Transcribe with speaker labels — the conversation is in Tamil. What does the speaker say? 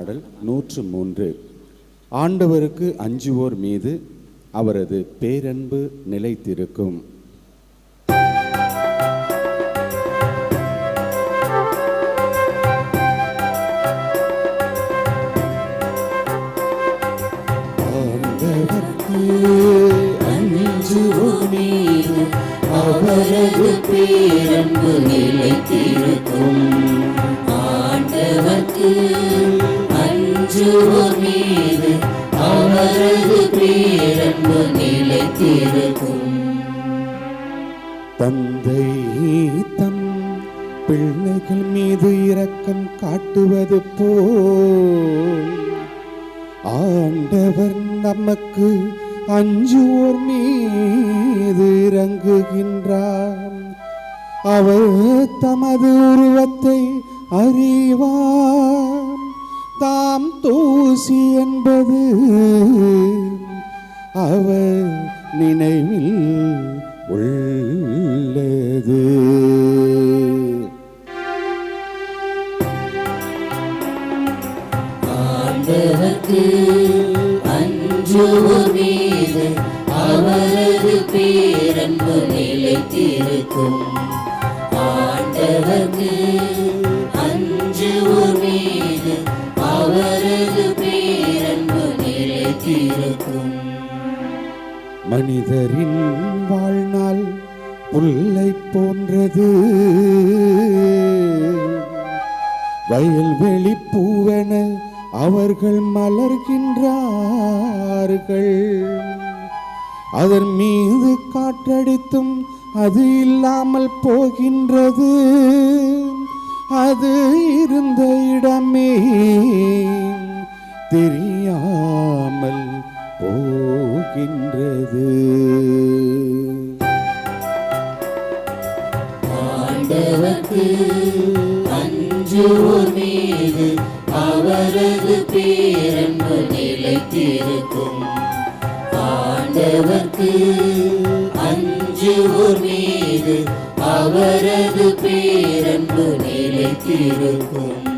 Speaker 1: மன்றாடல் 103. ஆண்டவருக்கு அஞ்சுவோர் மீது அவரது பேரன்பு நிலைத்திருக்கும்.
Speaker 2: அஞ்சுவோர் மீது அவரது பேரன்பு நிலைத்திருக்கும். ஆண்டவர்க்கு அஞ்சுவோர் மீது அவரது பேரன்பு நிலைத்திருக்கும்.
Speaker 1: தந்தை தம் பிள்ளைகள் மீது இரக்கம் காட்டுவது போல் ஆண்டவர் நமக்கு அஞ்சுவோர் மீது இறங்குகின்றார். அவர் தமது உருவத்தை அறிவார். தாம் தூசி என்பது அவர் நினைவில் உள்ளது.
Speaker 2: ஆண்டவர்க்கு அஞ்சுவோர் மீது அவரது பேரன்பு நிலைத்திருக்கும். ஆண்டவர்க்கு அஞ்சுவோர் மீது அவரது பேரன்பு நிலைத்திருக்கும்.
Speaker 1: மனிதரின் வாழ்நாள் புல்லை போன்றது. வயல்வெளி பூவென அவர்கள் மலர்கின்றார்கள். அதன் மீது காற்றடித்தும் அது இல்லாமல் போகின்றது. அது இருந்த இடமே தெரியாமல் போகின்றது.
Speaker 2: ஆண்டவர்க்கு அஞ்சுவோர் மீது அவரது பேரன்பு நிலைத்திருக்கும். ஆண்டவர்க்கு அஞ்சுவோர் மீது அவரது பேரன்பு நிலைத்திருக்கும்.